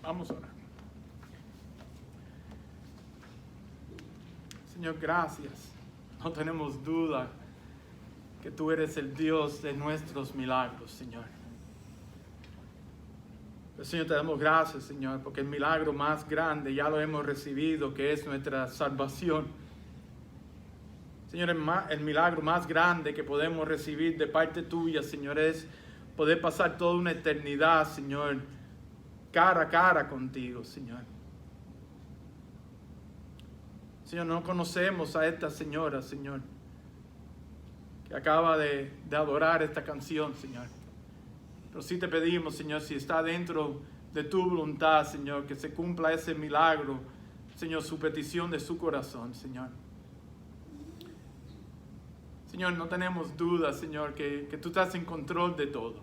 Vamos a orar. Señor, gracias. No tenemos duda que tú eres el Dios de nuestros milagros, Señor. Pero, Señor, te damos gracias, Señor, porque el milagro más grande ya lo hemos recibido, que es nuestra salvación. Señor, el milagro más grande que podemos recibir de parte tuya, Señor, es poder pasar toda una eternidad, Señor, cara a cara contigo, Señor. Señor, no conocemos a esta señora, Señor, que acaba de adorar esta canción, Señor. Pero sí te pedimos, Señor, si está dentro de tu voluntad, Señor, que se cumpla ese milagro, Señor, su petición de su corazón, Señor. Señor, no tenemos duda, Señor, que tú estás en control de todo.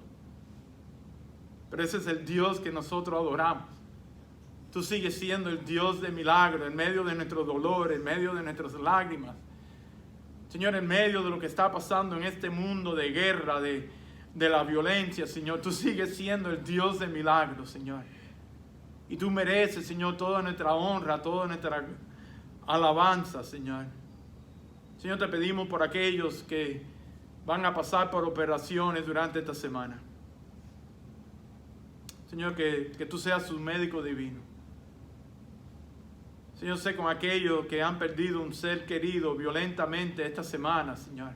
Pero ese es el Dios que nosotros adoramos. Tú sigues siendo el Dios de milagro en medio de nuestro dolor, en medio de nuestras lágrimas. Señor, en medio de lo que está pasando en este mundo de guerra, de la violencia, Señor, tú sigues siendo el Dios de milagros, Señor. Y tú mereces, Señor, toda nuestra honra, toda nuestra alabanza, Señor. Señor, te pedimos por aquellos que van a pasar por operaciones durante esta semana. Señor, que tú seas su médico divino. Señor, sé con aquellos que han perdido un ser querido violentamente esta semana, Señor.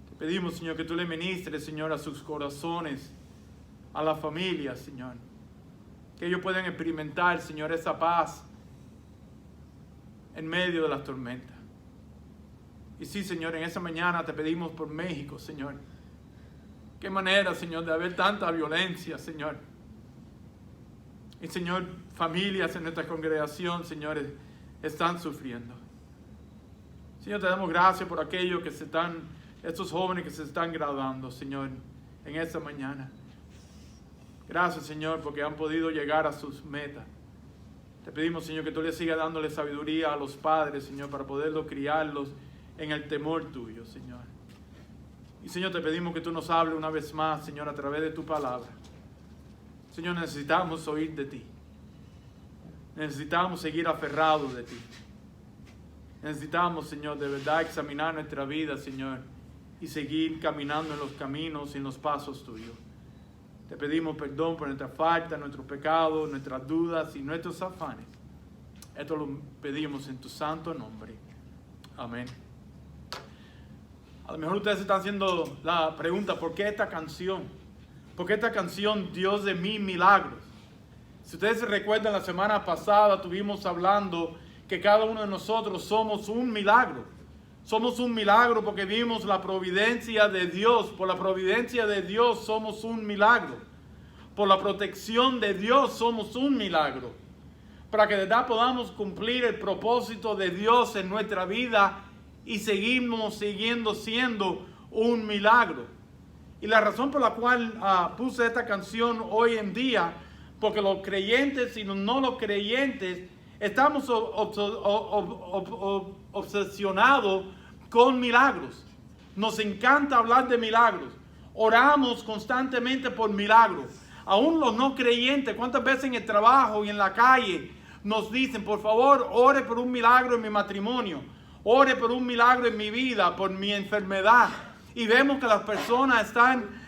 Te pedimos, Señor, que tú le ministres, Señor, a sus corazones, a la familia, Señor. Que ellos puedan experimentar, Señor, esa paz en medio de las tormentas. Y sí, Señor, en esa mañana te pedimos por México, Señor. Qué manera, Señor, de haber tanta violencia, Señor. Y, Señor, familias en nuestra congregación, Señor, están sufriendo. Señor, te damos gracias por aquellos que estos jóvenes que se están graduando, Señor, en esta mañana. Gracias, Señor, porque han podido llegar a sus metas. Te pedimos, Señor, que tú le sigas dándole sabiduría a los padres, Señor, para poderlos criarlos en el temor tuyo, Señor. Y, Señor, te pedimos que tú nos hables una vez más, Señor, a través de tu palabra. Señor, necesitamos oír de ti. Necesitamos seguir aferrados de ti. Necesitamos, Señor, de verdad examinar nuestra vida, Señor, y seguir caminando en los caminos y en los pasos tuyos. Te pedimos perdón por nuestra falta, nuestros pecados, nuestras dudas y nuestros afanes. Esto lo pedimos en tu santo nombre. Amén. A lo mejor ustedes están haciendo la pregunta, ¿por qué esta canción? ¿Por qué esta canción, Dios de mis milagros? Si ustedes se recuerdan, la semana pasada estuvimos hablando que cada uno de nosotros somos un milagro. Somos un milagro porque vimos la providencia de Dios. Por la providencia de Dios somos un milagro. Por la protección de Dios somos un milagro. Para que de verdad podamos cumplir el propósito de Dios en nuestra vida y seguimos siguiendo siendo un milagro. Y la razón por la cual puse esta canción hoy en día, porque los creyentes y los no los creyentes estamos obsesionados con milagros. Nos encanta hablar de milagros. Oramos constantemente por milagros. Aún los no creyentes, ¿cuántas veces en el trabajo y en la calle nos dicen, por favor, ore por un milagro en mi matrimonio, ore por un milagro en mi vida, por mi enfermedad? Y vemos que las personas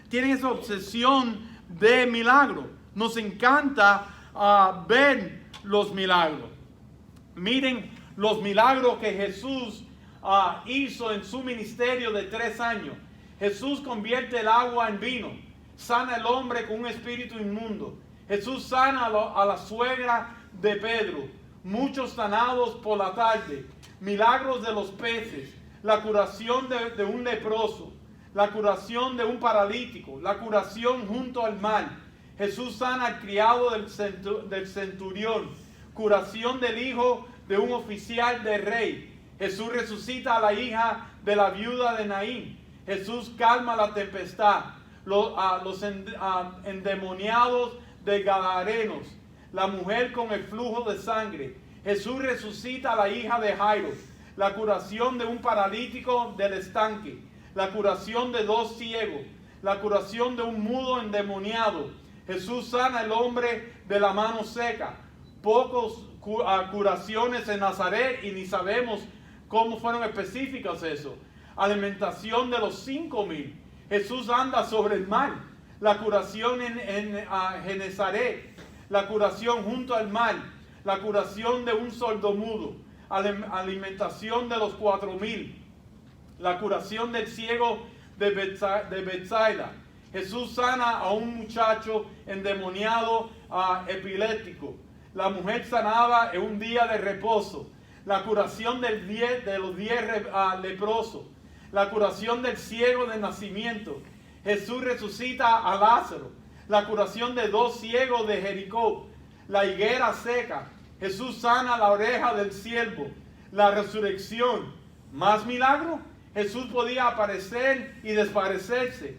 tienen esa obsesión de milagro. Nos encanta ver los milagros. Miren los milagros que Jesús hizo en su ministerio de 3 años. Jesús convierte el agua en vino. Sana al hombre con un espíritu inmundo. Jesús sana a la suegra de Pedro. Muchos sanados por la tarde. Milagros de los peces. La curación de un leproso. La curación de un paralítico. La curación junto al mar. Jesús sana al criado del centurión. Curación del hijo de un oficial del rey. Jesús resucita a la hija de la viuda de Naín. Jesús calma la tempestad. Los endemoniados de Gadarenos. La mujer con el flujo de sangre. Jesús resucita a la hija de Jairo. La curación de un paralítico del estanque. La curación de 2 ciegos. La curación de un mudo endemoniado. Jesús sana al hombre de la mano seca, pocos curaciones en Nazaret y ni sabemos cómo fueron específicas eso. Alimentación de los 5,000. Jesús anda sobre el mar. La curación en Genezaret. La curación junto al mar. La curación de un sordomudo. Alimentación de los 4,000. La curación del ciego de Betsaida. Jesús sana a un muchacho endemoniado epiléptico. La mujer sanaba en un día de reposo. La curación de los 10 leprosos. La curación del ciego de nacimiento. Jesús resucita a Lázaro. La curación de 2 ciegos de Jericó. La higuera seca. Jesús sana la oreja del siervo. La resurrección. ¿Más milagro? Jesús podía aparecer y desaparecerse.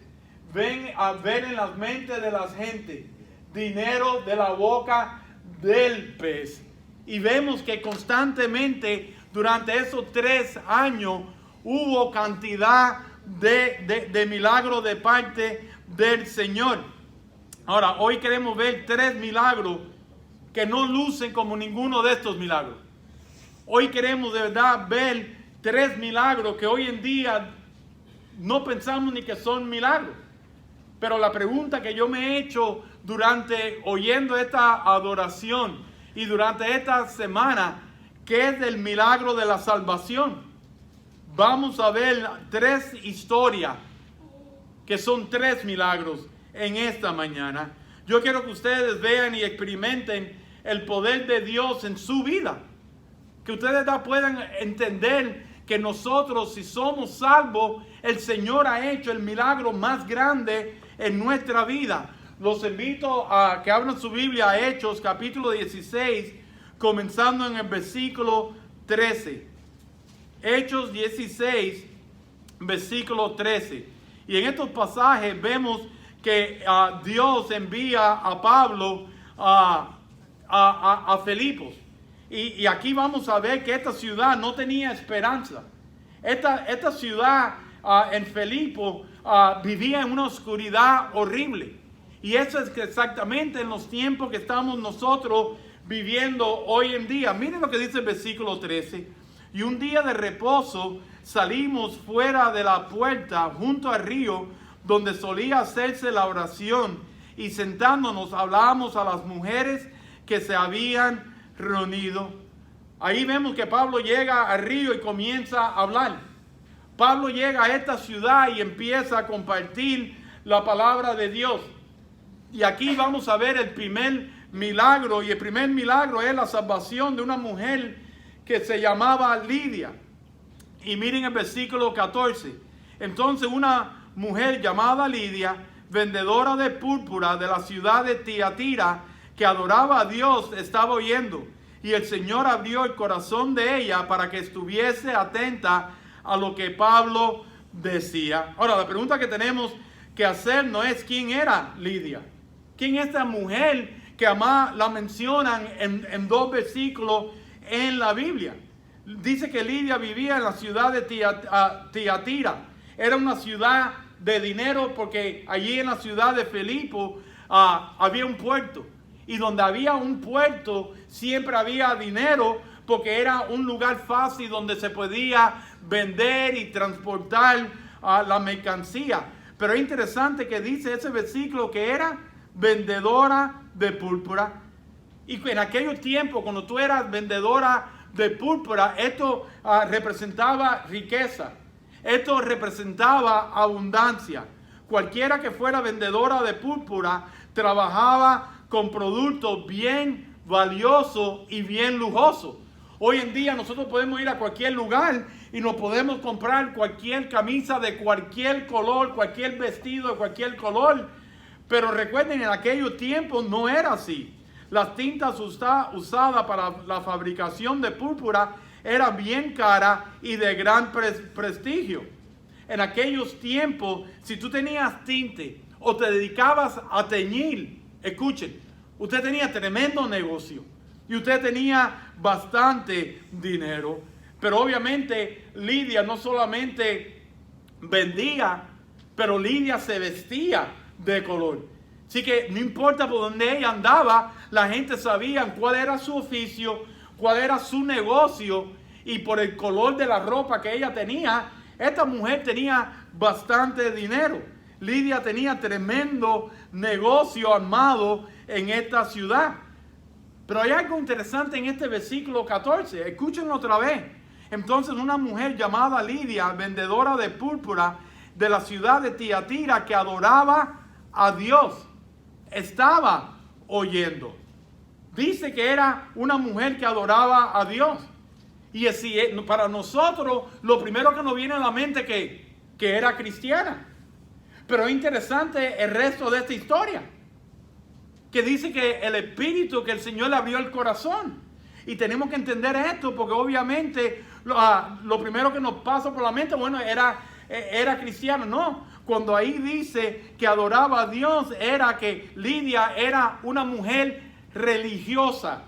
Ven a ver en las mentes de las gentes. Dinero de la boca del pez. Y vemos que constantemente durante esos 3 años hubo cantidad de milagros de parte del Señor. Ahora, hoy queremos ver 3 milagros que no lucen como ninguno de estos milagros. Hoy queremos de verdad ver 3 milagros que hoy en día no pensamos ni que son milagros. Pero la pregunta que yo me he hecho durante oyendo esta adoración y durante esta semana, ¿qué es el milagro de la salvación? Vamos a ver 3 historias que son 3 milagros en esta mañana. Yo quiero que ustedes vean y experimenten el poder de Dios en su vida. Que ustedes puedan entender que nosotros, si somos salvos, el Señor ha hecho el milagro más grande en nuestra vida. Los invito a que abran su Biblia a Hechos capítulo 16, comenzando en el versículo 13. Hechos 16, versículo 13. Y en estos pasajes vemos que Dios envía a Pablo a Filipos. Y aquí vamos a ver que esta ciudad no tenía esperanza. Esta ciudad en Filipo vivía en una oscuridad horrible. Y eso es exactamente en los tiempos que estamos nosotros viviendo hoy en día. Miren lo que dice el versículo 13. Y un día de reposo salimos fuera de la puerta junto al río donde solía hacerse la oración. Y sentándonos hablábamos a las mujeres que se habían reunido. Ahí vemos que Pablo llega al río y comienza a hablar. Pablo llega a esta ciudad y empieza a compartir la palabra de Dios. Y aquí vamos a ver el primer milagro. Y el primer milagro es la salvación de una mujer que se llamaba Lidia. Y miren el versículo 14. Entonces una mujer llamada Lidia, vendedora de púrpura de la ciudad de Tiatira, que adoraba a Dios, estaba oyendo. Y el Señor abrió el corazón de ella para que estuviese atenta a lo que Pablo decía. Ahora, la pregunta que tenemos que hacer no es quién era Lidia. ¿Quién es esta mujer que además la mencionan en 2 versículos en la Biblia? Dice que Lidia vivía en la ciudad de Tiatira. Era una ciudad de dinero porque allí en la ciudad de Filipo había un puerto. Y donde había un puerto siempre había dinero porque era un lugar fácil donde se podía vender y transportar la mercancía. Pero es interesante que dice ese versículo que era vendedora de púrpura. Y en aquellos tiempos, cuando tú eras vendedora de púrpura, esto representaba riqueza. Esto representaba abundancia. Cualquiera que fuera vendedora de púrpura trabajaba con productos bien valiosos y bien lujosos. Hoy en día nosotros podemos ir a cualquier lugar y nos podemos comprar cualquier camisa de cualquier color, cualquier vestido de cualquier color. Pero recuerden, en aquellos tiempos no era así. Las tintas usadas para la fabricación de púrpura eran bien caras y de gran prestigio. En aquellos tiempos, si tú tenías tinte o te dedicabas a teñir, escuchen, usted tenía tremendo negocio y usted tenía bastante dinero. Pero obviamente Lidia no solamente vendía, pero Lidia se vestía de color. Así que no importa por dónde ella andaba, la gente sabía cuál era su oficio, cuál era su negocio, y por el color de la ropa que ella tenía, esta mujer tenía bastante dinero. Lidia tenía tremendo negocio armado en esta ciudad. Pero hay algo interesante en este versículo 14. Escúchenlo otra vez. Entonces una mujer llamada Lidia, vendedora de púrpura de la ciudad de Tiatira, que adoraba a Dios, estaba oyendo. Dice que era una mujer que adoraba a Dios. Y para nosotros lo primero que nos viene a la mente es que era cristiana. Pero es interesante el resto de esta historia, que dice que el Espíritu, que el Señor le abrió el corazón. Y tenemos que entender esto, porque obviamente lo primero que nos pasa por la mente, bueno, era cristiano. No, cuando ahí dice que adoraba a Dios, era que Lidia era una mujer religiosa.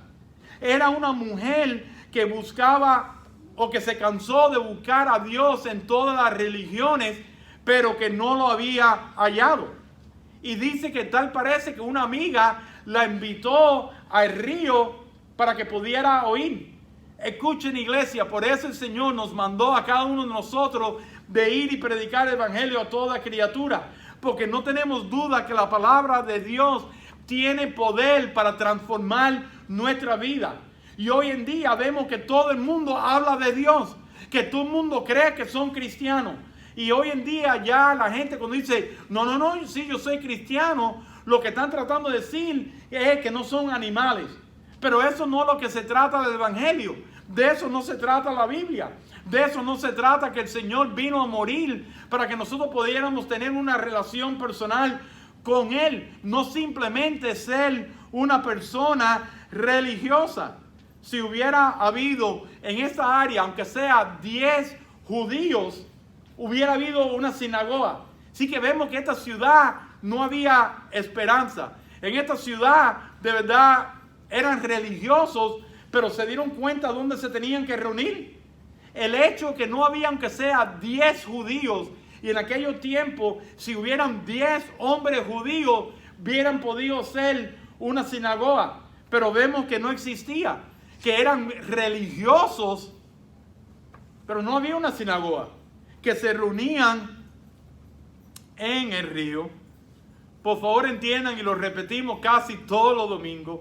Era una mujer que buscaba, o que se cansó de buscar a Dios en todas las religiones, pero que no lo había hallado. Y dice que tal parece que una amiga la invitó al río para que pudiera oír. Escuchen, iglesia, por eso el Señor nos mandó a cada uno de nosotros de ir y predicar el evangelio a toda criatura, porque no tenemos duda que la palabra de Dios tiene poder para transformar nuestra vida. Y hoy en día vemos que todo el mundo habla de Dios, que todo el mundo cree que son cristianos. Y hoy en día ya la gente cuando dice, no, sí, yo soy cristiano, lo que están tratando de decir es que no son animales. Pero eso no es lo que se trata del evangelio. De eso no se trata la Biblia. De eso no se trata que el Señor vino a morir para que nosotros pudiéramos tener una relación personal con Él. No simplemente ser una persona religiosa. Si hubiera habido en esta área, aunque sea 10 judíos, hubiera habido una sinagoga. Así que vemos que esta ciudad no había esperanza. En esta ciudad de verdad eran religiosos, pero se dieron cuenta dónde se tenían que reunir. El hecho que no había aunque sea 10 judíos, y en aquellos tiempos si hubieran 10 hombres judíos hubieran podido ser una sinagoga, pero vemos que no existía, que eran religiosos, pero no había una sinagoga, que se reunían en el río. Por favor entiendan, y lo repetimos casi todos los domingos,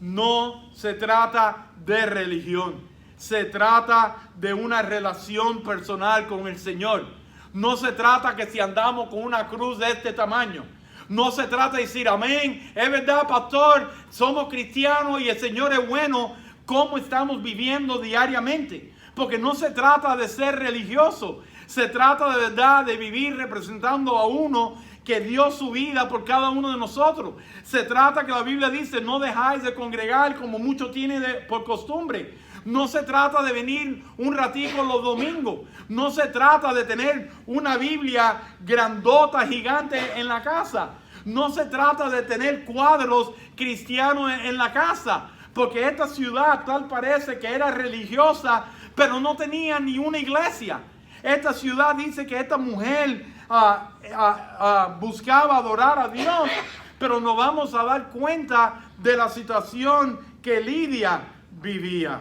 no se trata de religión, se trata de una relación personal con el Señor. No se trata que si andamos con una cruz de este tamaño, no se trata de decir amén, es verdad pastor, somos cristianos y el Señor es bueno, ¿cómo estamos viviendo diariamente? Porque no se trata de ser religioso, se trata de verdad de vivir representando a uno que dio su vida por cada uno de nosotros. Se trata que la Biblia dice, no dejáis de congregar como muchos tienen por costumbre. No se trata de venir un ratito los domingos. No se trata de tener una Biblia grandota, gigante en la casa. No se trata de tener cuadros cristianos en la casa. Porque esta ciudad tal parece que era religiosa, pero no tenía ni una iglesia. Esta ciudad dice que esta mujer buscaba adorar a Dios, pero nos vamos a dar cuenta de la situación que Lidia vivía.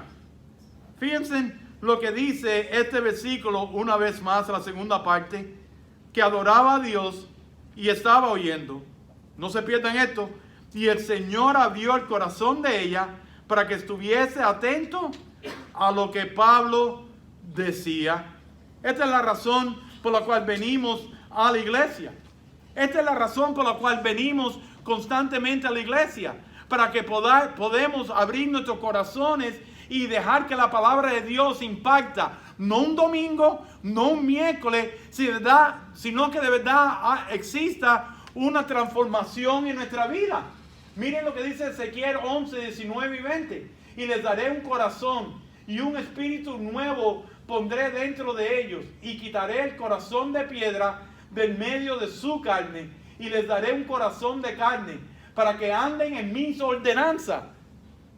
Fíjense lo que dice este versículo una vez más, la segunda parte, que adoraba a Dios y estaba oyendo. No se pierdan esto. Y el Señor abrió el corazón de ella para que estuviese atento a lo que Pablo decía. Esta es la razón por la cual venimos a la iglesia. Esta es la razón por la cual venimos constantemente a la iglesia. Para que podamos abrir nuestros corazones y dejar que la palabra de Dios impacta. No un domingo, no un miércoles, sino que de verdad exista una transformación en nuestra vida. Miren lo que dice Ezequiel 11, 19 y 20. Y les daré un corazón y un espíritu nuevo pondré dentro de ellos, y quitaré el corazón de piedra del medio de su carne, y les daré un corazón de carne, para que anden en mis ordenanzas.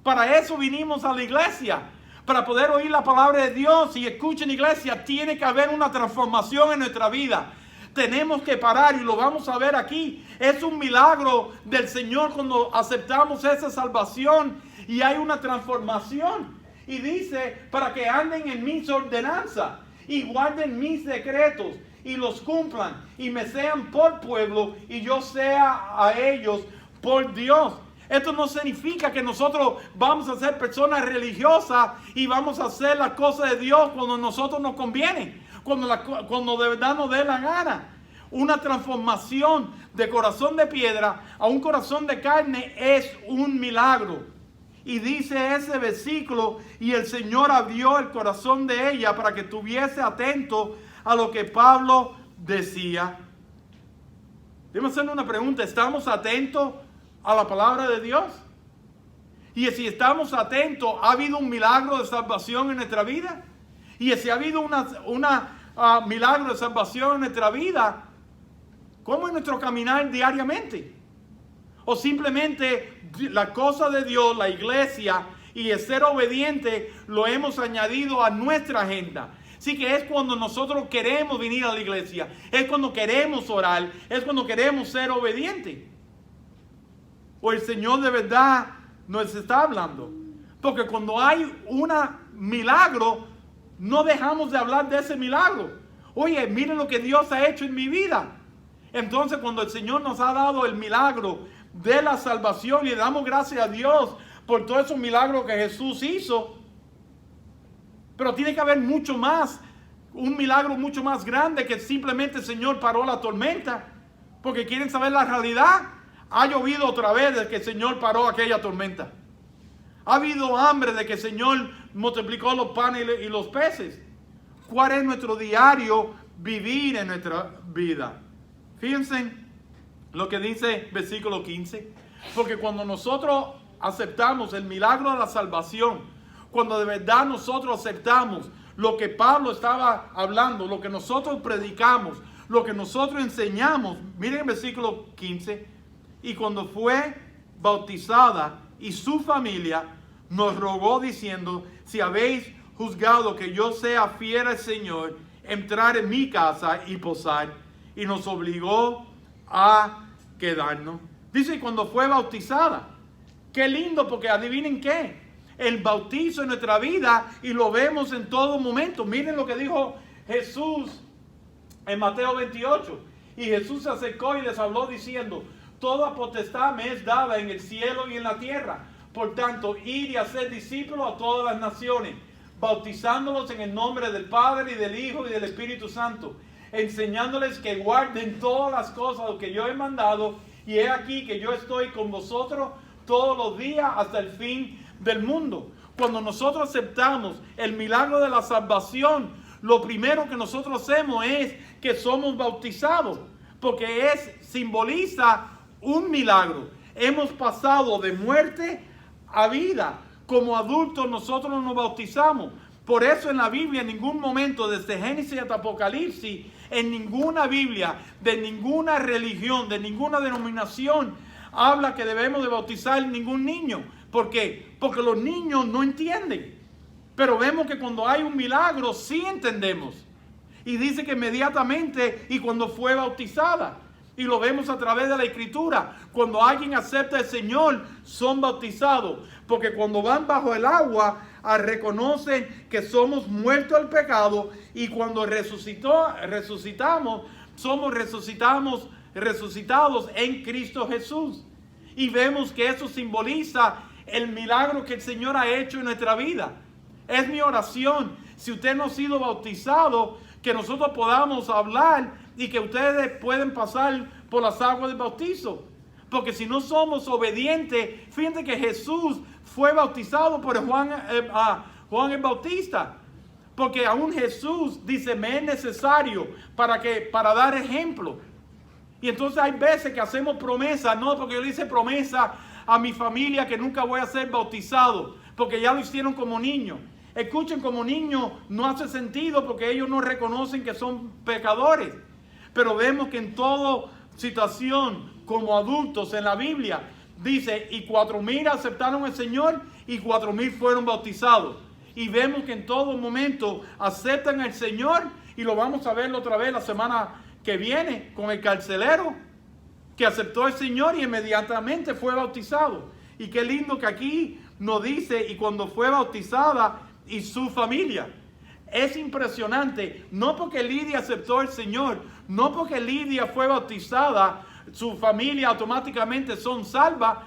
Para eso vinimos a la iglesia, para poder oír la palabra de Dios. Y escuchen, iglesia, tiene que haber una transformación en nuestra vida. tenemos que parar y lo vamos a ver aquí. Es un milagro del Señor cuando aceptamos esa salvación y hay una transformación. Y dice, para que anden en mis ordenanzas y guarden mis decretos y los cumplan y me sean por pueblo y yo sea a ellos por Dios. Esto no significa que nosotros vamos a ser personas religiosas y vamos a hacer las cosas de Dios cuando a nosotros nos conviene, cuando de verdad nos dé la gana. Una transformación de corazón de piedra a un corazón de carne es un milagro. Y dice ese versículo, y el Señor abrió el corazón de ella para que estuviese atento a lo que Pablo decía. Debemos hacerle una pregunta, ¿estamos atentos a la palabra de Dios? Y si estamos atentos, ¿ha habido un milagro de salvación en nuestra vida? Y si ha habido un milagro de salvación en nuestra vida, ¿cómo es nuestro caminar diariamente? O simplemente la cosa de Dios, la iglesia y el ser obediente lo hemos añadido a nuestra agenda. Así que es cuando nosotros queremos venir a la iglesia, es cuando queremos orar, es cuando queremos ser obedientes. O el Señor de verdad nos está hablando. Porque cuando hay un milagro, no dejamos de hablar de ese milagro. Oye, miren lo que Dios ha hecho en mi vida. Entonces cuando el Señor nos ha dado el milagro de la salvación y le damos gracias a Dios por todos esos milagros que Jesús hizo, pero tiene que haber mucho más, un milagro mucho más grande que simplemente el Señor paró la tormenta. Porque quieren saber la realidad. Ha llovido otra vez desde que el Señor paró aquella tormenta. Ha habido hambre de que el Señor multiplicó los panes y los peces. ¿Cuál es nuestro diario vivir en nuestra vida? Fíjense lo que dice versículo 15. Porque cuando nosotros aceptamos el milagro de la salvación, cuando de verdad nosotros aceptamos lo que Pablo estaba hablando, lo que nosotros predicamos, lo que nosotros enseñamos, miren el versículo 15. Y cuando fue bautizada y su familia nos rogó diciendo, si habéis juzgado que yo sea fiel al Señor, entrar en mi casa y posar. Y nos obligó a quedarnos. Dice, cuando fue bautizada. Qué lindo, porque adivinen qué. El bautizo en nuestra vida y lo vemos en todo momento. Miren lo que dijo Jesús en Mateo 28. Y Jesús se acercó y les habló diciendo, toda potestad me es dada en el cielo y en la tierra. Por tanto, ir y hacer discípulos a todas las naciones, bautizándolos en el nombre del Padre y del Hijo y del Espíritu Santo, enseñándoles que guarden todas las cosas que yo he mandado. Y he aquí que yo estoy con vosotros todos los días hasta el fin del mundo. Cuando nosotros aceptamos el milagro de la salvación, lo primero que nosotros hacemos es que somos bautizados, porque simboliza un milagro. Hemos pasado de muerte a vida. Como adultos nosotros nos bautizamos. Por eso en la Biblia en ningún momento, desde Génesis hasta Apocalipsis, en ninguna Biblia, de ninguna religión, de ninguna denominación, habla que debemos de bautizar ningún niño. ¿Por qué? Porque los niños no entienden. Pero vemos que cuando hay un milagro sí entendemos. Y dice que inmediatamente y cuando fue bautizada. Y lo vemos a través de la Escritura. Cuando alguien acepta al Señor, son bautizados. Porque cuando van bajo el agua, reconocen que somos muertos al pecado. Y cuando resucitamos, somos resucitados en Cristo Jesús. Y vemos que eso simboliza el milagro que el Señor ha hecho en nuestra vida. Es mi oración, si usted no ha sido bautizado, que nosotros podamos hablar y que ustedes pueden pasar por las aguas del bautizo. Porque si no somos obedientes, fíjense que Jesús fue bautizado por Juan el Bautista. Porque aún Jesús dice, me es necesario para dar ejemplo. Y entonces hay veces que hacemos promesas, no, porque yo le hice promesa a mi familia que nunca voy a ser bautizado, porque ya lo hicieron como niño. Escuchen, como niño no hace sentido porque ellos no reconocen que son pecadores. Pero vemos que en toda situación, como adultos en la Biblia, dice, y 4,000 aceptaron al Señor y 4,000 fueron bautizados. Y vemos que en todo momento aceptan al Señor, y lo vamos a ver otra vez la semana que viene con el carcelero que aceptó al Señor y inmediatamente fue bautizado. Y qué lindo que aquí nos dice, y cuando fue bautizada y su familia. Es impresionante, no porque Lidia aceptó al Señor, no porque Lidia fue bautizada, su familia automáticamente son salvas,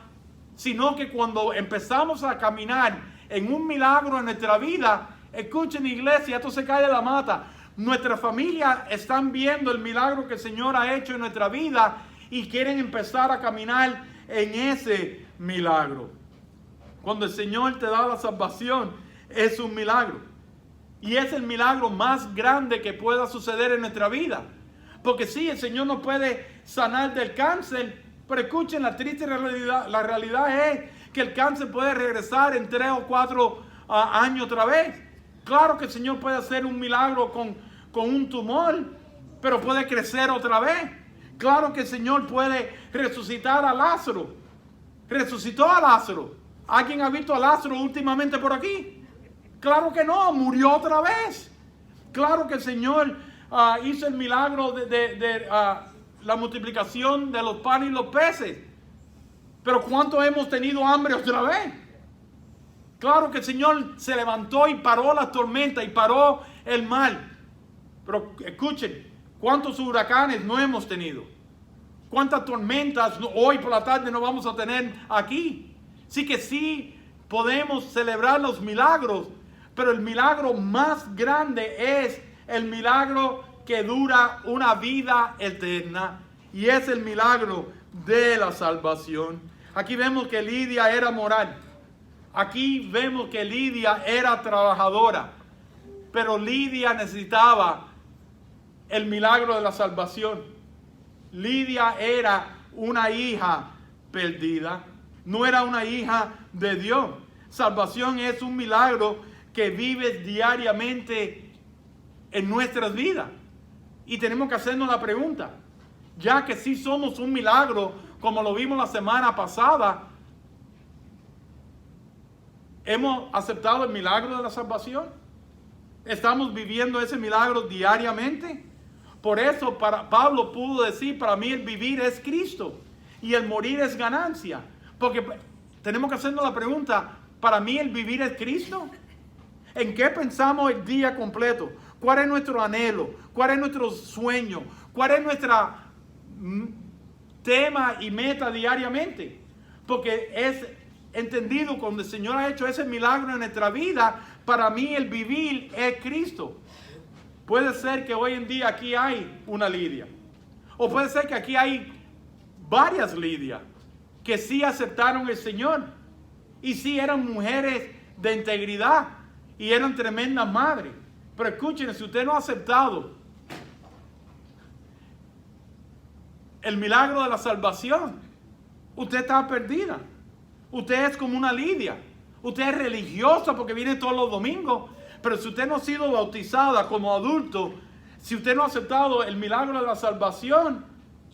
sino que cuando empezamos a caminar en un milagro en nuestra vida, escuchen iglesia, esto se cae de la mata, nuestra familia están viendo el milagro que el Señor ha hecho en nuestra vida y quieren empezar a caminar en ese milagro. Cuando el Señor te da la salvación, es un milagro. Y es el milagro más grande que pueda suceder en nuestra vida. Porque sí, el Señor nos puede sanar del cáncer, pero escuchen, la triste realidad, la realidad es que el cáncer puede regresar en 3 o 4 años otra vez. Claro que el Señor puede hacer un milagro con un tumor, pero puede crecer otra vez. Claro que el Señor puede resucitar a Lázaro. Resucitó a Lázaro. ¿Alguien ha visto a Lázaro últimamente por aquí? Claro que no, murió otra vez. Claro que el Señor hizo el milagro de la multiplicación de los panes y los peces. Pero ¿cuánto hemos tenido hambre otra vez? Claro que el Señor se levantó y paró la tormenta y paró el mar. Pero escuchen, ¿cuántos huracanes no hemos tenido? ¿Cuántas tormentas hoy por la tarde no vamos a tener aquí? Sí que sí podemos celebrar los milagros, pero el milagro más grande es el milagro que dura una vida eterna, y es el milagro de la salvación. Aquí vemos que Lidia era moral. Aquí vemos que Lidia era trabajadora, pero Lidia necesitaba el milagro de la salvación. Lidia era una hija perdida, no era una hija de Dios. Salvación es un milagro que vive diariamente en nuestras vidas. Y tenemos que hacernos la pregunta, ya que sí somos un milagro, como lo vimos la semana pasada, ¿hemos aceptado el milagro de la salvación? ¿Estamos viviendo ese milagro diariamente? Por eso Pablo pudo decir, para mí el vivir es Cristo y el morir es ganancia. Porque tenemos que hacernos la pregunta, ¿para mí el vivir es Cristo? ¿En qué pensamos el día completo? ¿Cuál es nuestro anhelo? ¿Cuál es nuestro sueño? ¿Cuál es nuestro tema y meta diariamente? Porque es entendido cuando el Señor ha hecho ese milagro en nuestra vida, para mí el vivir es Cristo. Puede ser que hoy en día aquí hay una Lidia, o puede ser que aquí hay varias Lidias que sí aceptaron el Señor y sí eran mujeres de integridad y eran tremendas madres. Pero escuchen, si usted no ha aceptado el milagro de la salvación, usted está perdida. Usted es como una Lidia. Usted es religiosa porque viene todos los domingos. Pero si usted no ha sido bautizada como adulto, si usted no ha aceptado el milagro de la salvación,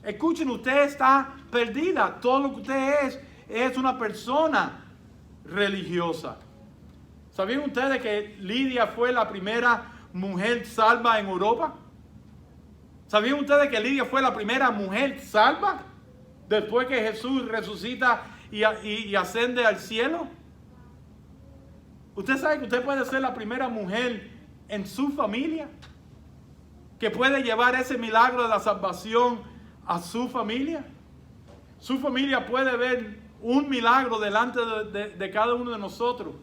escuchen, usted está perdida. Todo lo que usted es una persona religiosa. ¿Sabían ustedes que Lidia fue la primera mujer salva en Europa? ¿Sabían ustedes que Lidia fue la primera mujer salva después que Jesús resucita y ascende al cielo? ¿Usted sabe que usted puede ser la primera mujer en su familia que puede llevar ese milagro de la salvación a su familia? Su familia puede ver un milagro delante de cada uno de nosotros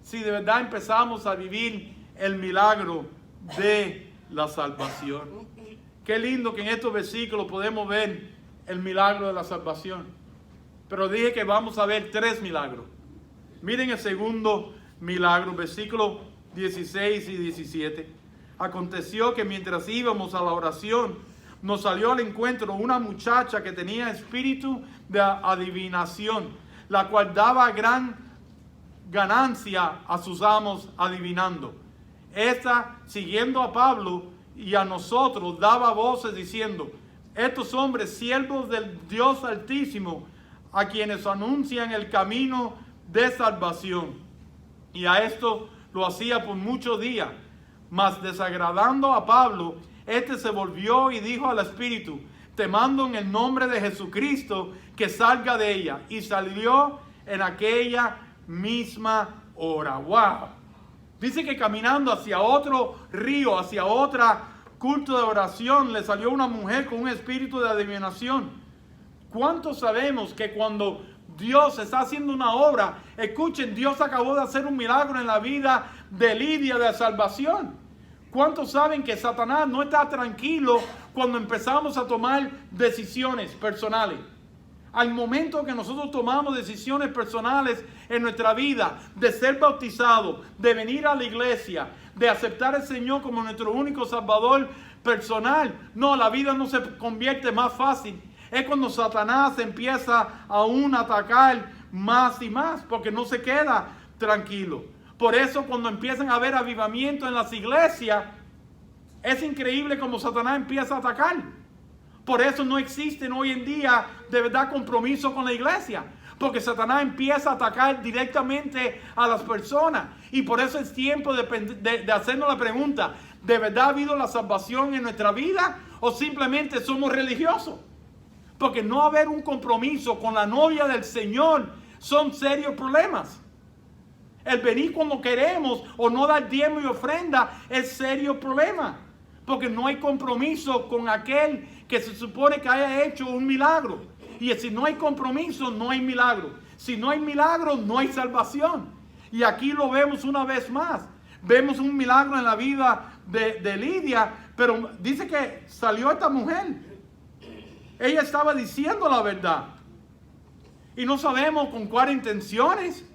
si de verdad empezamos a vivir el milagro de la salvación. Qué lindo que en estos versículos podemos ver el milagro de la salvación. Pero dije que vamos a ver 3 milagros. Miren el segundo milagro, versículos 16 y 17. Aconteció que mientras íbamos a la oración, nos salió al encuentro una muchacha que tenía espíritu de adivinación, la cual daba gran ganancia a sus amos adivinando. Esta, siguiendo a Pablo y a nosotros, daba voces diciendo: estos hombres, siervos del Dios Altísimo, a quienes anuncian el camino de salvación. Y a esto lo hacía por muchos días, mas desagradando a Pablo, Este se volvió y dijo al espíritu: te mando en el nombre de Jesucristo que salga de ella. Y salió en aquella misma hora. ¡Wow! Dice que caminando hacia otro río, hacia otra culto de oración, le salió una mujer con un espíritu de adivinación. ¿Cuántos sabemos que cuando Dios está haciendo una obra, escuchen, Dios acabó de hacer un milagro en la vida de Lidia de salvación? ¿Cuántos saben que Satanás no está tranquilo cuando empezamos a tomar decisiones personales? Al momento que nosotros tomamos decisiones personales en nuestra vida, de ser bautizados, de venir a la iglesia, de aceptar al Señor como nuestro único Salvador personal, no, la vida no se convierte más fácil. Es cuando Satanás empieza aún a atacar más y más, porque no se queda tranquilo. Por eso cuando empiezan a haber avivamiento en las iglesias, es increíble como Satanás empieza a atacar. Por eso no existen hoy en día de verdad compromiso con la iglesia, porque Satanás empieza a atacar directamente a las personas. Y por eso es tiempo de hacernos la pregunta: ¿de verdad ha habido la salvación en nuestra vida o simplemente somos religiosos? Porque no haber un compromiso con la novia del Señor son serios problemas. El venir cuando queremos o no dar diezmo y ofrenda es serio problema. Porque no hay compromiso con aquel que se supone que haya hecho un milagro. Y si no hay compromiso, no hay milagro. Si no hay milagro, no hay salvación. Y aquí lo vemos una vez más. Vemos un milagro en la vida de Lidia, pero dice que salió esta mujer. Ella estaba diciendo la verdad. Y no sabemos con cuáles intenciones,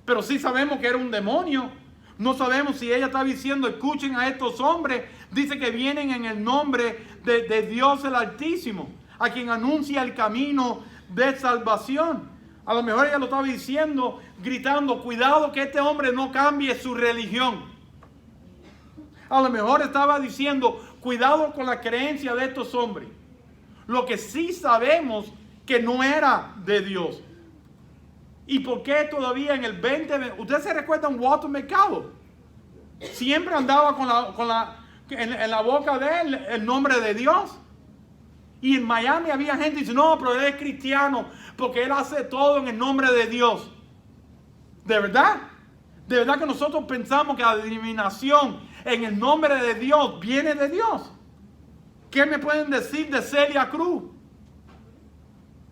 pero sí sabemos que era un demonio. No sabemos si ella está diciendo: escuchen a estos hombres. Dice que vienen en el nombre de Dios el Altísimo, a quien anuncia el camino de salvación. A lo mejor ella lo estaba diciendo, gritando: cuidado que este hombre no cambie su religión. A lo mejor estaba diciendo: cuidado con la creencia de estos hombres. Lo que sí sabemos que no era de Dios. ¿Y por qué todavía en el 2020? ¿Usted se recuerda en Walter Mercado? Siempre andaba en la boca de él el nombre de Dios. Y en Miami había gente que dice: no, pero él es cristiano porque él hace todo en el nombre de Dios. ¿De verdad? ¿De verdad que nosotros pensamos que la adivinación en el nombre de Dios viene de Dios? ¿Qué me pueden decir de Celia Cruz?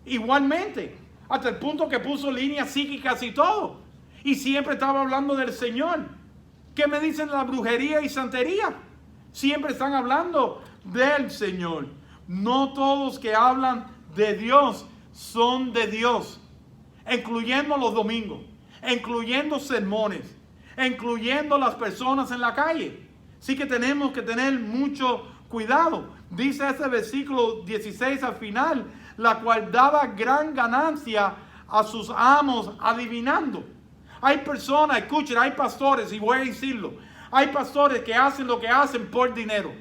Igualmente, hasta el punto que puso líneas psíquicas y todo. Y siempre estaba hablando del Señor. ¿Qué me dicen de la brujería y santería? Siempre están hablando del Señor. No todos que hablan de Dios son de Dios. Incluyendo los domingos, incluyendo sermones, incluyendo las personas en la calle. Sí que tenemos que tener mucho cuidado. Dice ese versículo 16 al final: la cual daba gran ganancia a sus amos adivinando. Hay personas, escuchen, hay pastores, y voy a decirlo, hay pastores que hacen lo que hacen por dinero.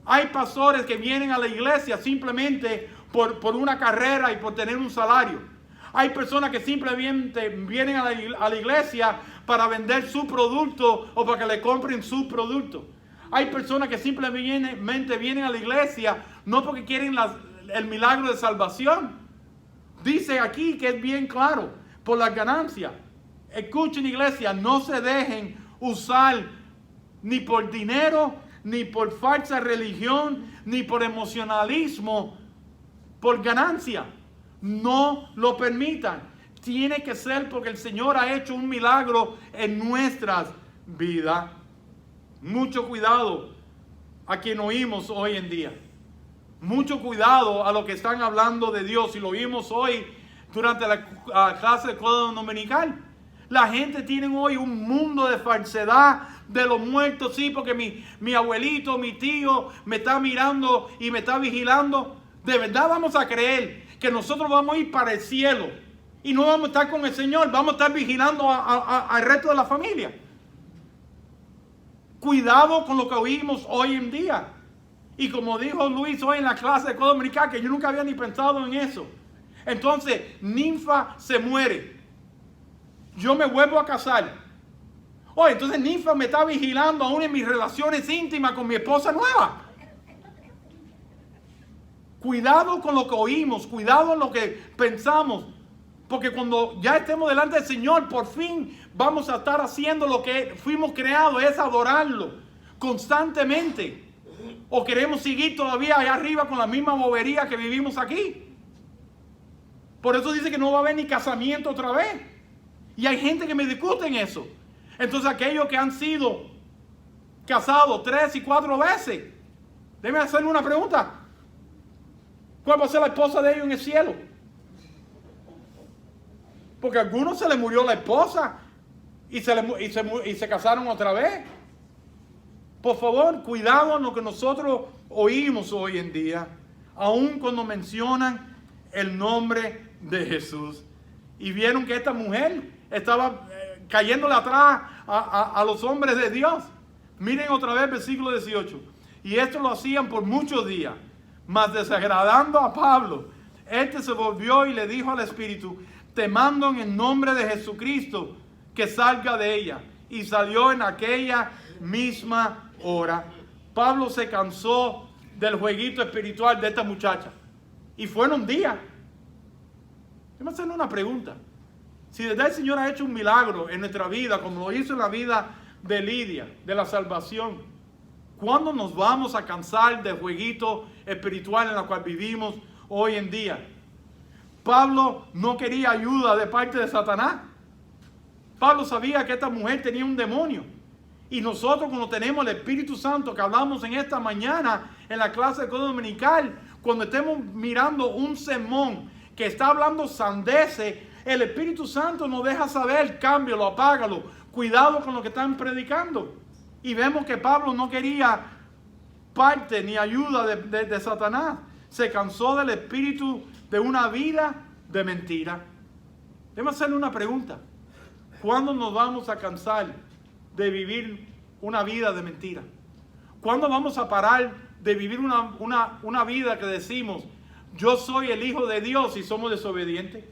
Hay pastores que vienen a la iglesia simplemente por una carrera y por tener un salario. Hay personas que simplemente vienen a la iglesia para vender su producto o para que le compren su producto. Hay personas que simplemente vienen a la iglesia no porque quieren el milagro de salvación. Dice aquí que es bien claro, por las ganancias. Escuchen, iglesia, no se dejen usar ni por dinero, ni por falsa religión, ni por emocionalismo, por ganancia. No lo permitan. Tiene que ser porque el Señor ha hecho un milagro en nuestras vidas. Mucho cuidado a quien oímos hoy en día. Mucho cuidado a lo que están hablando de Dios. Y lo vimos hoy durante la clase de Código Dominical. La gente tiene hoy un mundo de falsedad de los muertos. Sí, porque mi abuelito, mi tío me está mirando y me está vigilando. ¿De verdad vamos a creer que nosotros vamos a ir para el cielo y no vamos a estar con el Señor? Vamos a estar vigilando al resto de la familia. Cuidado con lo que oímos hoy en día. Y como dijo Luis hoy en la clase de Código Dominical, que yo nunca había ni pensado en eso. Entonces, Ninfa se muere. Yo me vuelvo a casar. Oye, entonces Ninfa me está vigilando aún en mis relaciones íntimas con mi esposa nueva. Cuidado con lo que oímos, cuidado en lo que pensamos. Porque cuando ya estemos delante del Señor, por fin vamos a estar haciendo lo que fuimos creados, es adorarlo constantemente. ¿O queremos seguir todavía allá arriba con la misma bobería que vivimos aquí? Por eso dice que no va a haber ni casamiento otra vez. Y hay gente que me discute en eso. Entonces aquellos que han sido casados 3 y 4 veces, déjenme hacerle una pregunta. ¿Cuál va a ser la esposa de ellos en el cielo? Porque a algunos se les murió la esposa y se casaron otra vez. Por favor, cuidado en lo que nosotros oímos hoy en día, aun cuando mencionan el nombre de Jesús. Y vieron que esta mujer estaba cayéndole atrás a los hombres de Dios. Miren otra vez versículo 18. Y esto lo hacían por muchos días, mas desagradando a Pablo, este se volvió y le dijo al Espíritu: te mando en el nombre de Jesucristo que salga de ella. Y salió en aquella misma hora. Pablo se cansó del jueguito espiritual de esta muchacha. Y fueron días. Déjame hacerle una pregunta. Si desde el Señor ha hecho un milagro en nuestra vida, como lo hizo en la vida de Lidia, de la salvación, ¿cuándo nos vamos a cansar del jueguito espiritual en el cual vivimos hoy en día? Pablo no quería ayuda de parte de Satanás. Pablo sabía que esta mujer tenía un demonio. Y nosotros, cuando tenemos el Espíritu Santo, que hablamos en esta mañana en la clase de Código Dominical, cuando estemos mirando un sermón que está hablando sandeces, el Espíritu Santo nos deja saber: cámbialo, apágalo, cuidado con lo que están predicando. Y vemos que Pablo no quería parte ni ayuda de Satanás. Se cansó del espíritu de una vida de mentira. Déjame hacerle una pregunta. ¿Cuándo nos vamos a cansar de vivir una vida de mentira? ¿Cuándo vamos a parar de vivir una vida que decimos: yo soy el Hijo de Dios, y somos desobedientes?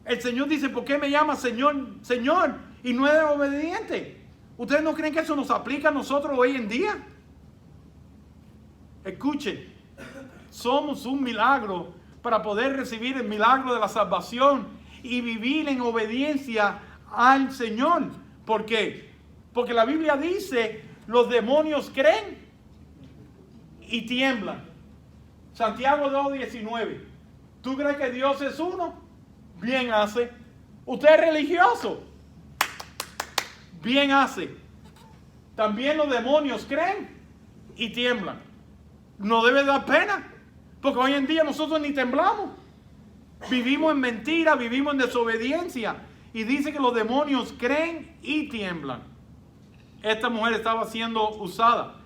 El Señor dice: ¿por qué me llama Señor, Señor, y no es obediente? ¿Ustedes no creen que eso nos aplica a nosotros hoy en día? Escuchen, somos un milagro para poder recibir el milagro de la salvación y vivir en obediencia al Señor. ¿Por qué? Porque la Biblia dice: los demonios creen y tiemblan. Santiago 2:19. ¿Tú crees que Dios es uno? Bien hace. ¿Usted es religioso? Bien hace. También los demonios creen y tiemblan. No debe dar pena, porque hoy en día nosotros ni temblamos. Vivimos en mentira, vivimos en desobediencia. Y dice que los demonios creen y tiemblan. Esta mujer estaba siendo usada.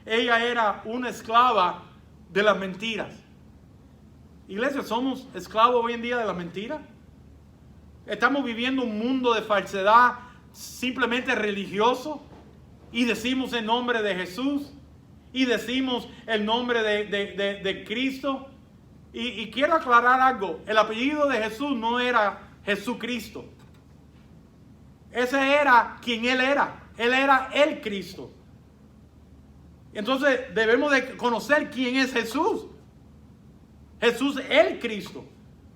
Ella era una esclava de las mentiras. Iglesia, ¿somos esclavos hoy en día de la mentira? Estamos viviendo un mundo de falsedad simplemente religioso, y decimos el nombre de Jesús y decimos el nombre de Cristo. Y quiero aclarar algo: el apellido de Jesús no era Jesucristo. Ese era quien Él era. Él era el Cristo. Entonces debemos de conocer quién es Jesús. Jesús es el Cristo.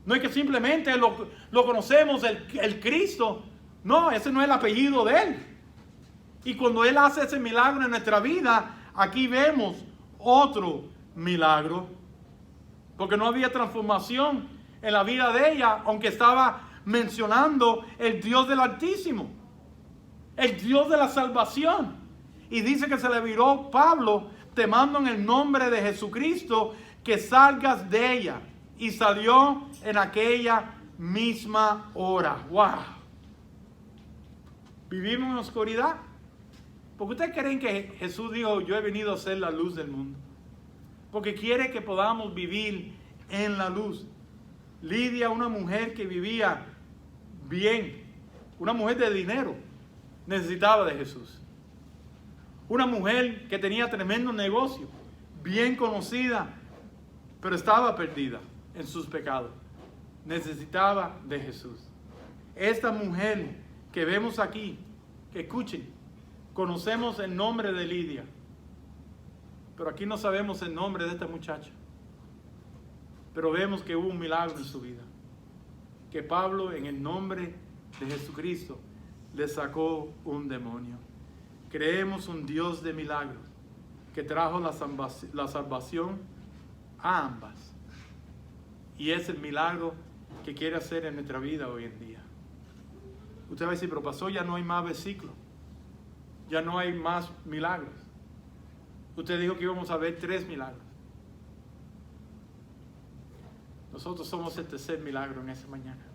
No es que simplemente lo conocemos, el Cristo. No, ese no es el apellido de Él. Y cuando Él hace ese milagro en nuestra vida, aquí vemos otro milagro. Porque no había transformación en la vida de ella, aunque estaba mencionando el Dios del Altísimo, el Dios de la salvación. Y dice que se le viró: Pablo, te mando en el nombre de Jesucristo que salgas de ella. Y salió en aquella misma hora. ¡Wow! ¿Vivimos en oscuridad? ¿Por qué ustedes creen que Jesús dijo: yo he venido a ser la luz del mundo? Porque quiere que podamos vivir en la luz. Lidia, una mujer que vivía bien, una mujer de dinero, necesitaba de Jesús. Una mujer que tenía tremendo negocio, bien conocida, pero estaba perdida en sus pecados. Necesitaba de Jesús. Esta mujer que vemos aquí, que escuchen, conocemos el nombre de Lidia, pero aquí no sabemos el nombre de esta muchacha. Pero vemos que hubo un milagro en su vida. Que Pablo, en el nombre de Jesucristo, le sacó un demonio. Creemos un Dios de milagros que trajo la salvación a ambas. Y es el milagro que quiere hacer en nuestra vida hoy en día. Usted va a decir, pero pastor, ya no hay más versículos. Ya no hay más milagros. Usted dijo que íbamos a ver 3 milagros. Nosotros somos el tercer milagro en esta mañana.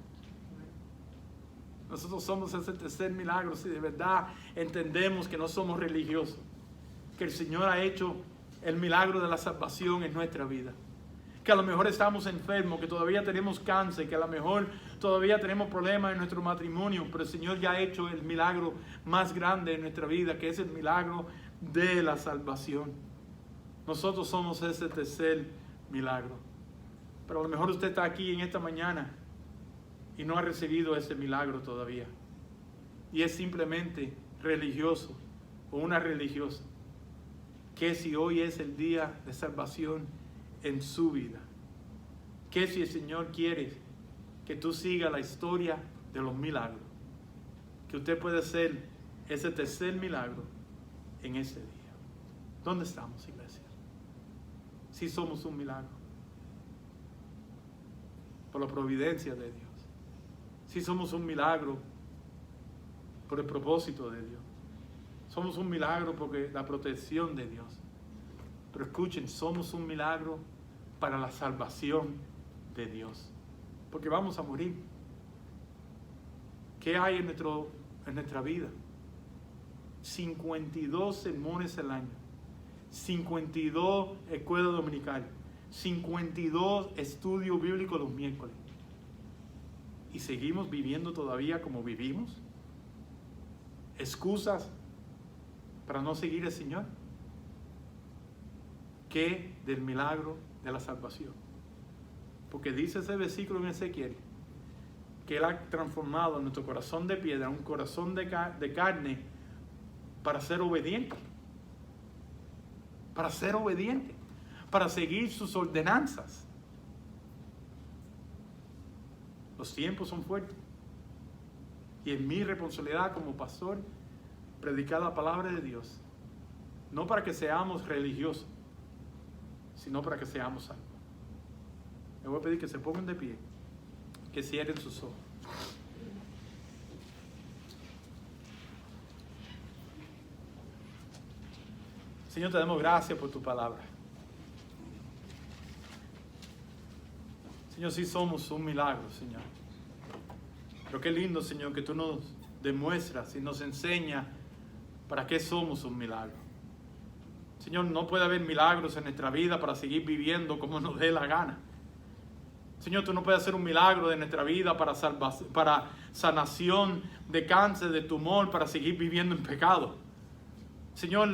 Nosotros somos ese tercer milagro si de verdad entendemos que no somos religiosos. Que el Señor ha hecho el milagro de la salvación en nuestra vida. Que a lo mejor estamos enfermos, que todavía tenemos cáncer, que a lo mejor todavía tenemos problemas en nuestro matrimonio, pero el Señor ya ha hecho el milagro más grande en nuestra vida, que es el milagro de la salvación. Nosotros somos ese tercer milagro. Pero a lo mejor usted está aquí en esta mañana y no ha recibido ese milagro todavía. Y es simplemente religioso o una religiosa. ¿Qué si hoy es el día de salvación en su vida? ¿Qué si el Señor quiere que tú sigas la historia de los milagros? Que usted puede ser ese tercer milagro en ese día. ¿Dónde estamos, iglesia? Si somos un milagro. Por la providencia de Dios. Si somos un milagro por el propósito de Dios. Somos un milagro porque la protección de Dios. Pero escuchen, somos un milagro para la salvación de Dios. Porque vamos a morir. ¿Qué hay en nuestra vida? 52 sermones al año. 52 escuelas dominicales. 52 estudios bíblicos los miércoles. Y seguimos viviendo todavía como vivimos. ¿Excusas para no seguir al Señor? ¿Qué del milagro de la salvación? Porque dice ese versículo en Ezequiel que Él ha transformado nuestro corazón de piedra en un corazón de carne para ser obediente. Para ser obediente. Para seguir sus ordenanzas. Los tiempos son fuertes. Y es mi responsabilidad como pastor predicar la palabra de Dios. No para que seamos religiosos, sino para que seamos salvos. Le voy a pedir que se pongan de pie, que cierren sus ojos. Señor, te damos gracias por tu palabra. Señor, sí somos un milagro, Señor. Pero qué lindo, Señor, que tú nos demuestras y nos enseñas para qué somos un milagro. Señor, no puede haber milagros en nuestra vida para seguir viviendo como nos dé la gana. Señor, tú no puedes hacer un milagro de nuestra vida para sanación de cáncer, de tumor, para seguir viviendo en pecado. Señor,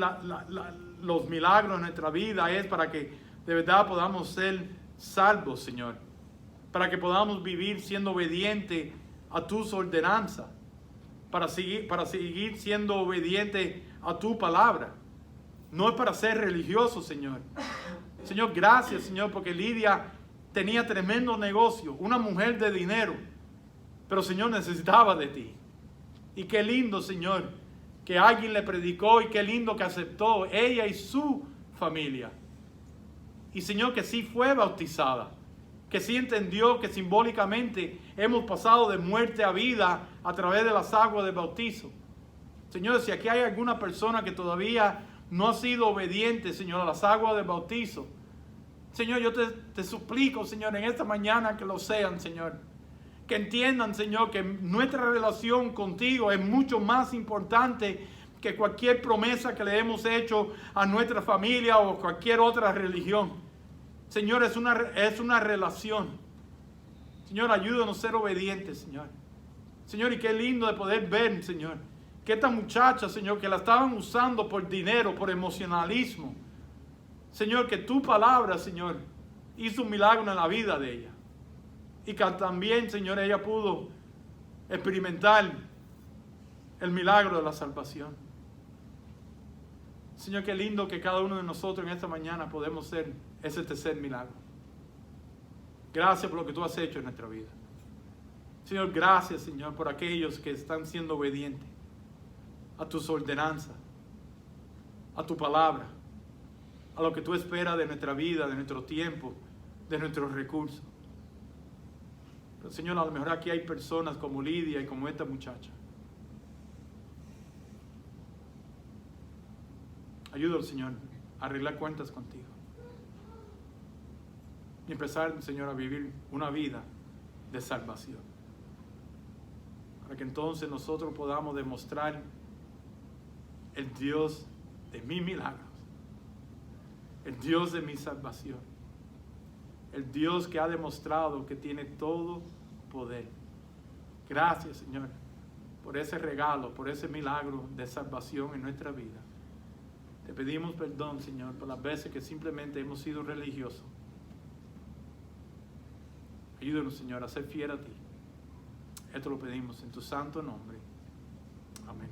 los milagros en nuestra vida es para que de verdad podamos ser salvos, Señor. Para que podamos vivir siendo obedientes a tus ordenanzas. Para seguir siendo obedientes a tu palabra. No es para ser religioso, Señor. Señor, gracias, Señor, porque Lidia tenía tremendo negocio, una mujer de dinero, pero Señor necesitaba de ti. Y qué lindo, Señor, que alguien le predicó y qué lindo que aceptó ella y su familia. Y Señor, que sí fue bautizada, que sí entendió que simbólicamente hemos pasado de muerte a vida a través de las aguas del bautizo. Señor, si aquí hay alguna persona que todavía no ha sido obediente, Señor, a las aguas del bautizo, Señor, yo te suplico, Señor, en esta mañana que lo sean, Señor. Que entiendan, Señor, que nuestra relación contigo es mucho más importante que cualquier promesa que le hemos hecho a nuestra familia o cualquier otra religión. Señor, es una relación. Señor, ayúdanos a ser obedientes, Señor. Señor, y qué lindo de poder ver, Señor, que esta muchacha, Señor, que la estaban usando por dinero, por emocionalismo. Señor, que tu palabra, Señor, hizo un milagro en la vida de ella. Y que también, Señor, ella pudo experimentar el milagro de la salvación. Señor, qué lindo que cada uno de nosotros en esta mañana podemos ser ese tercer milagro. Gracias por lo que tú has hecho en nuestra vida. Señor, gracias, Señor, por aquellos que están siendo obedientes a tus ordenanzas, a tu palabra, a lo que tú esperas de nuestra vida, de nuestro tiempo, de nuestros recursos. Pero, Señor, a lo mejor aquí hay personas como Lidia y como esta muchacha. Ayúdalo, Señor, a arreglar cuentas contigo. Y empezar, Señor, a vivir una vida de salvación. Para que entonces nosotros podamos demostrar el Dios de mis milagros, el Dios de mi salvación, el Dios que ha demostrado que tiene todo poder. Gracias, Señor, por ese regalo, por ese milagro de salvación en nuestra vida. Te pedimos perdón, Señor, por las veces que simplemente hemos sido religiosos. Ayúdanos, Señor, a ser fiel a ti. Esto lo pedimos en tu santo nombre. Amén.